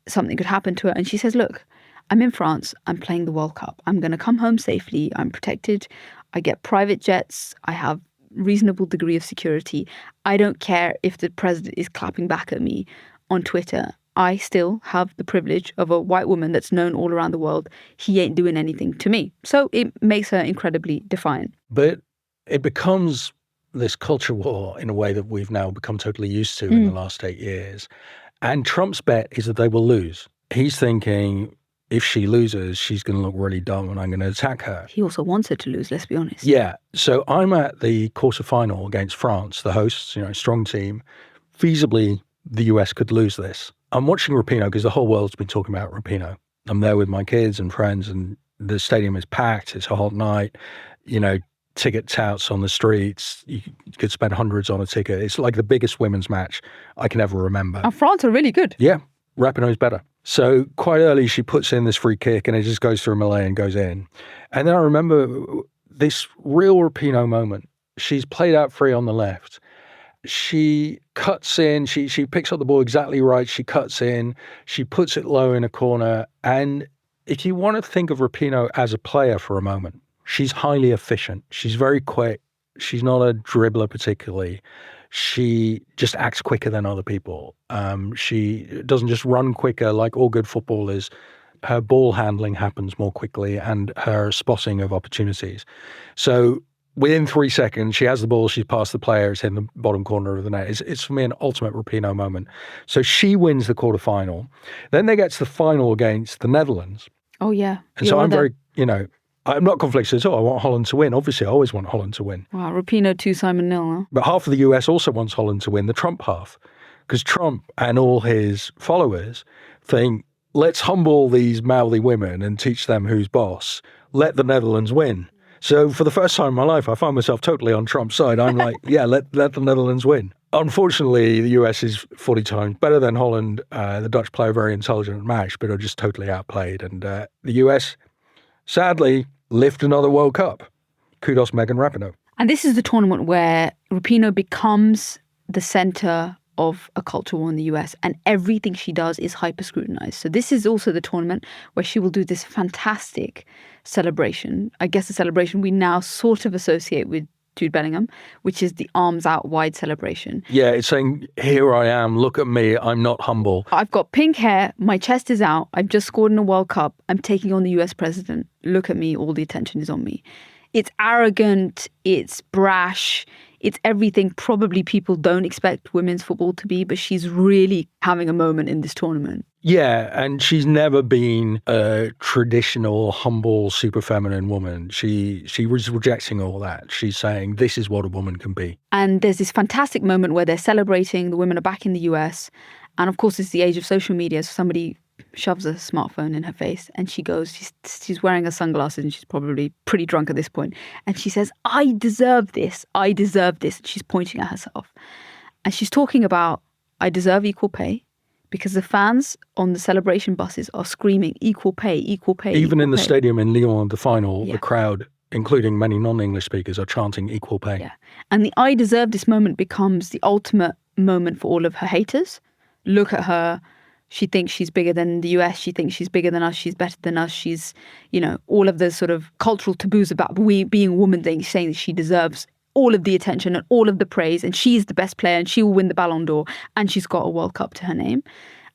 something could happen to her. And she says, look, I'm in France. I'm playing the World Cup. I'm going to come home safely. I'm protected. I get private jets. I have reasonable degree of security. I don't care if the president is clapping back at me on Twitter. I still have the privilege of a white woman that's known all around the world. He ain't doing anything to me. So it makes her incredibly defiant. But it becomes this culture war in a way that we've now become totally used to in the last 8 years. And Trump's bet is that they will lose. He's thinking, if she loses, she's going to look really dumb and I'm going to attack her. He also wants her to lose, let's be honest. Yeah. So I'm at the quarterfinal against France, the hosts, strong team. Feasibly, the US could lose this. I'm watching Rapinoe because the whole world's been talking about Rapinoe. I'm there with my kids and friends and the stadium is packed. It's a hot night. Ticket touts on the streets. You could spend hundreds on a ticket. It's like the biggest women's match I can ever remember. And France are really good. Yeah. Rapinoe's better. So quite early, she puts in this free kick and it just goes through melee and goes in. And then I remember this real Rapinoe moment. She's played out free on the left. She cuts in, she picks up the ball exactly right. She cuts in, she puts it low in a corner. And if you want to think of Rapinoe as a player for a moment, she's highly efficient. She's very quick. She's not a dribbler particularly. She just acts quicker than other people. She doesn't just run quicker like all good footballers. Her ball handling happens more quickly and her spotting of opportunities. So within 3 seconds, she has the ball, she's past the player, it's in the bottom corner of the net. It's for me an ultimate Rapinoe moment. So she wins the quarterfinal. Then they get to the final against the Netherlands. Oh, yeah. And so I'm very, I'm not conflicted at all. I want Holland to win. Obviously, I always want Holland to win. Wow, Rapinoe 2, Simon 0, huh? But half of the US also wants Holland to win, the Trump half. Because Trump and all his followers think, let's humble these mouthy women and teach them who's boss. Let the Netherlands win. So for the first time in my life, I find myself totally on Trump's side. I'm like, yeah, let the Netherlands win. Unfortunately, the US is 40 times better than Holland. The Dutch play a very intelligent match, but are just totally outplayed. And the US, sadly, lift another World Cup. Kudos, Mehreen Rapinoe. And this is the tournament where Rapinoe becomes the center of a culture war in the US and everything she does is hyper scrutinized. So this is also the tournament where she will do this fantastic celebration. I guess the celebration we now sort of associate with Jude Bellingham, which is the arms out wide celebration. Yeah, it's saying, here I am, look at me, I'm not humble. I've got pink hair, my chest is out, I've just scored in a World Cup, I'm taking on the US president. Look at me, all the attention is on me. It's arrogant, it's brash, it's everything probably people don't expect women's football to be, but she's really having a moment in this tournament. Yeah, and she's never been a traditional, humble, super feminine woman. She was rejecting all that. She's saying, this is what a woman can be. And there's this fantastic moment where they're celebrating, the women are back in the US, and of course it's the age of social media, so somebody shoves a smartphone in her face and she goes, she's wearing her sunglasses and she's probably pretty drunk at this point. And she says, I deserve this. I deserve this. And she's pointing at herself. And she's talking about, I deserve equal pay because the fans on the celebration buses are screaming equal pay, equal pay. Even equal in the pay. stadium in Lyon, the final, Yeah. the crowd, including many non-English speakers, are chanting equal pay. Yeah. And the I deserve this moment becomes the ultimate moment for all of her haters. Look at her. She thinks she's bigger than the US. She thinks she's bigger than us. She's better than us. She's, all of the sort of cultural taboos about being a woman thing, saying that she deserves all of the attention and all of the praise. And she's the best player and she will win the Ballon d'Or. And she's got a World Cup to her name.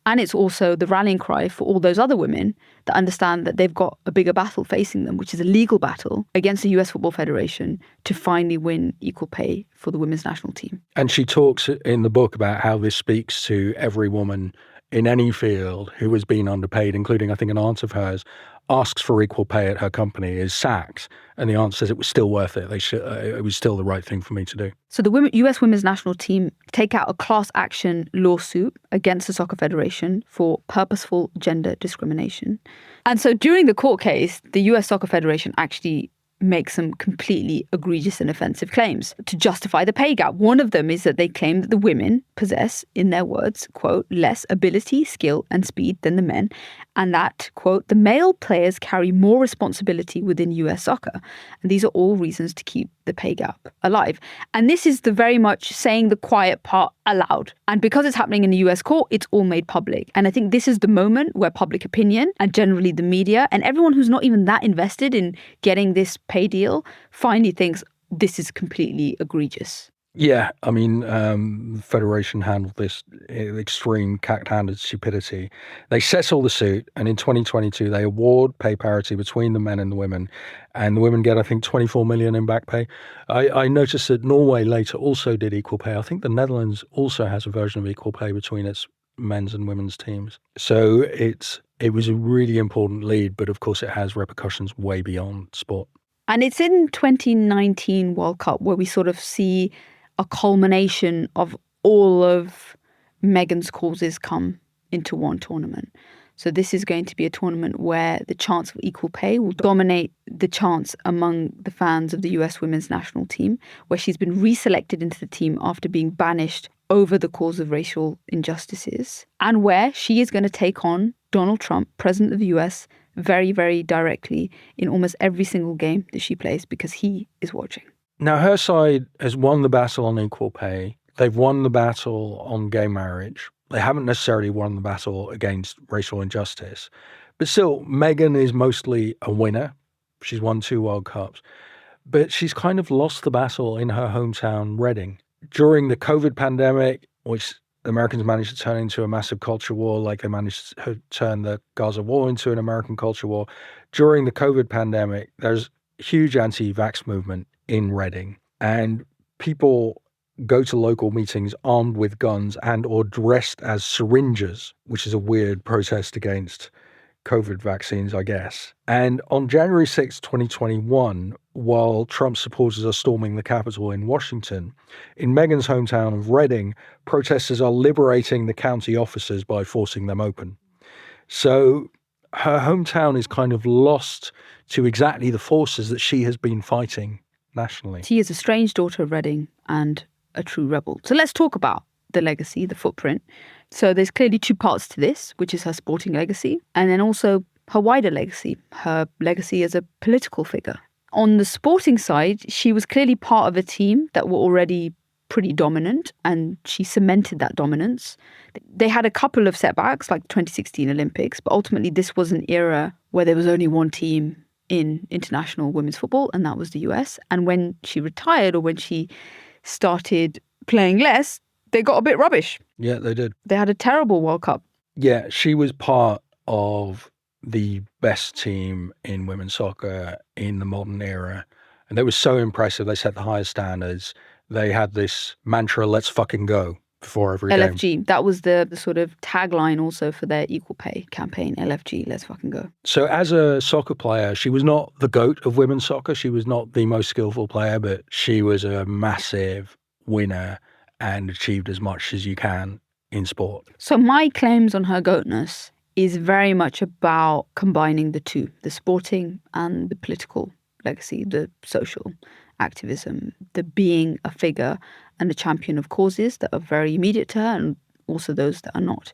And it's also the rallying cry for all those other women that understand that they've got a bigger battle facing them, which is a legal battle against the US Football Federation to finally win equal pay for the women's national team. And she talks in the book about how this speaks to every woman in any field who has been underpaid, including, I think, an aunt of hers asks for equal pay at her company, is sacked, and the aunt says it was still worth it. It was still the right thing for me to do. So the US women's national team take out a class action lawsuit against the Soccer Federation for purposeful gender discrimination. And so during the court case, the US Soccer Federation actually make some completely egregious and offensive claims to justify the pay gap. One of them is that they claim that the women possess, in their words, quote, less ability, skill and speed than the men, and that, quote, the male players carry more responsibility within US soccer. And these are all reasons to keep the pay gap alive. And this is the very much saying the quiet part aloud. And because it's happening in the US court, it's all made public. And I think this is the moment where public opinion and generally the media and everyone who's not even that invested in getting this pay deal finally thinks this is completely egregious. Yeah, I mean, the Federation handled this extreme cack-handed stupidity. They settle the suit, and in 2022, they award pay parity between the men and the women, and the women get, I think, 24 million in back pay. I noticed that Norway later also did equal pay. I think the Netherlands also has a version of equal pay between its men's and women's teams. So it was a really important lead, but of course it has repercussions way beyond sport. And it's in 2019 World Cup where we sort of see a culmination of all of Megan's causes come into one tournament. So this is going to be a tournament where the chance of equal pay will dominate the chance among the fans of the US women's national team, where she's been reselected into the team after being banished over the cause of racial injustices, and where she is going to take on Donald Trump, president of the US, very, very directly in almost every single game that she plays because he is watching. Now, her side has won the battle on equal pay. They've won the battle on gay marriage. They haven't necessarily won the battle against racial injustice. But still, Megan is mostly a winner. She's won 2 World Cups. But she's kind of lost the battle in her hometown, Reading. During the COVID pandemic, which the Americans managed to turn into a massive culture war, like they managed to turn the Gaza war into an American culture war. During the COVID pandemic, there's a huge anti-vax movement in Reading, and people go to local meetings armed with guns and or dressed as syringes, which is a weird protest against COVID vaccines, I guess. And on January 6, 2021, while Trump supporters are storming the Capitol in Washington, in Megan's hometown of Reading, protesters are liberating the county offices by forcing them open. So her hometown is kind of lost to exactly the forces that she has been fighting nationally. She is a strange daughter of Reading and a true rebel. So let's talk about the legacy, the footprint. So there's clearly 2 parts to this, which is her sporting legacy and then also her wider legacy, her legacy as a political figure. On the sporting side, she was clearly part of a team that were already pretty dominant and she cemented that dominance. They had a couple of setbacks like the 2016 Olympics, but ultimately this was an era where there was only one team in international women's football, and that was the US. And when she retired or when she started playing less, they got a bit rubbish. Yeah, they did. They had a terrible World Cup. Yeah, she was part of the best team in women's soccer in the modern era. And they were so impressive. They set the highest standards. They had this mantra, let's fucking go, before every game. LFG, that was the sort of tagline also for their equal pay campaign, LFG, let's fucking go. So as a soccer player, she was not the GOAT of women's soccer. She was not the most skillful player, but she was a massive winner and achieved as much as you can in sport. So my claims on her GOATness is very much about combining the two, the sporting and the political legacy, the social activism, the being a figure and a champion of causes that are very immediate to her and also those that are not.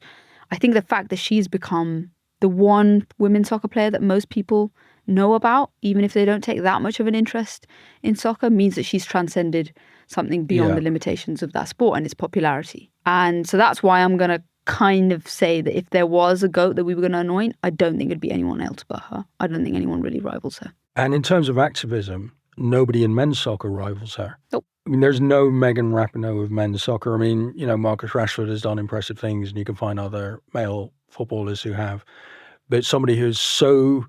I think the fact that she's become the one women's soccer player that most people know about, even if they don't take that much of an interest in soccer, means that she's transcended something beyond the limitations of that sport and its popularity. And so that's why I'm going to kind of say that if there was a GOAT that we were going to anoint, I don't think it'd be anyone else but her. I don't think anyone really rivals her. And in terms of activism, nobody in men's soccer rivals her. Nope. I mean, there's no Megan Rapinoe of men's soccer. I mean, Marcus Rashford has done impressive things, and you can find other male footballers who have. But somebody who's so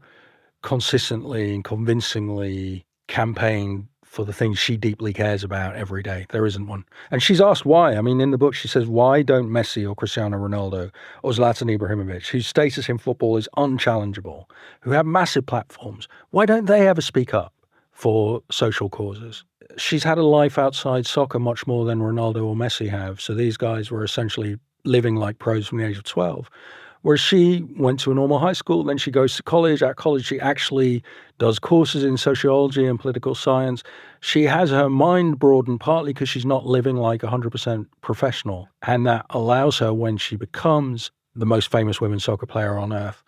consistently and convincingly campaigned for the things she deeply cares about every day, there isn't one. And she's asked why. I mean, in the book, she says, why don't Messi or Cristiano Ronaldo or Zlatan Ibrahimovic, whose status in football is unchallengeable, who have massive platforms, why don't they ever speak up for social causes? She's had a life outside soccer much more than Ronaldo or Messi have. So these guys were essentially living like pros from the age of 12. Whereas she went to a normal high school, then she goes to college. At college, she actually does courses in sociology and political science. She has her mind broadened partly because she's not living like 100% professional. And that allows her, when she becomes the most famous women's soccer player on earth,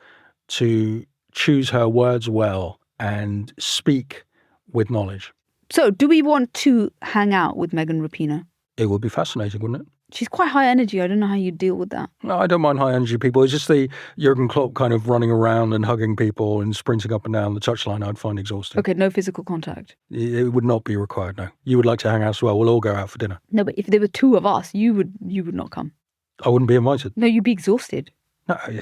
to choose her words well and speak with knowledge. So do we want to hang out with Megan Rapinoe? It would be fascinating, wouldn't it? She's quite high energy. I don't know how you deal with that. No, I don't mind high energy people. It's just the Jurgen Klopp kind of running around and hugging people and sprinting up and down the touchline I'd find exhausting. Okay, no physical contact. It would not be required, no. You would like to hang out as well. We'll all go out for dinner. No, but if there were two of us, you would not come. I wouldn't be invited. No, you'd be exhausted.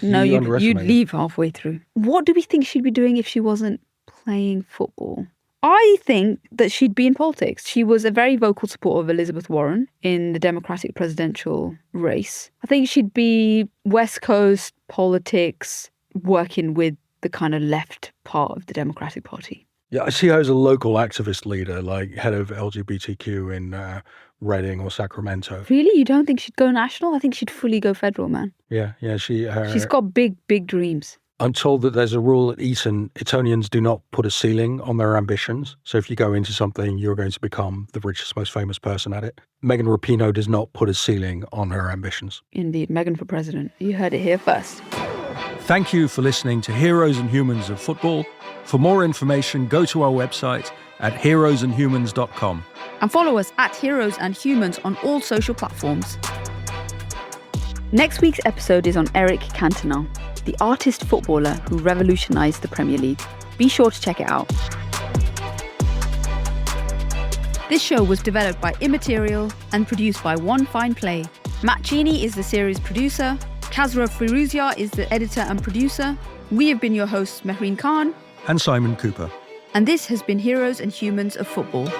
No, you'd leave halfway through. What do we think she'd be doing if she wasn't playing football? I think that she'd be in politics. She was a very vocal supporter of Elizabeth Warren in the Democratic presidential race. I think she'd be West Coast politics, working with the kind of left part of the Democratic Party. Yeah, I see her as a local activist leader, like head of LGBTQ in Reading or Sacramento. Really? You don't think she'd go national? I think she'd fully go federal, man. Yeah. She's got big, big dreams. I'm told that there's a rule at Eton, Etonians do not put a ceiling on their ambitions. So if you go into something, you're going to become the richest, most famous person at it. Megan Rapinoe does not put a ceiling on her ambitions. Indeed, Megan for president. You heard it here first. Thank you for listening to Heroes and Humans of Football. For more information, go to our website at heroesandhumans.com. And follow us at Heroes and Humans on all social platforms. Next week's episode is on Eric Cantona, the artist footballer who revolutionised the Premier League. Be sure to check it out. This show was developed by Immaterial and produced by One Fine Play. Matt Cheney is the series producer. Kazra Firuzia is the editor and producer. We have been your hosts, Mehreen Khan and Simon Cooper. And this has been Heroes and Humans of Football.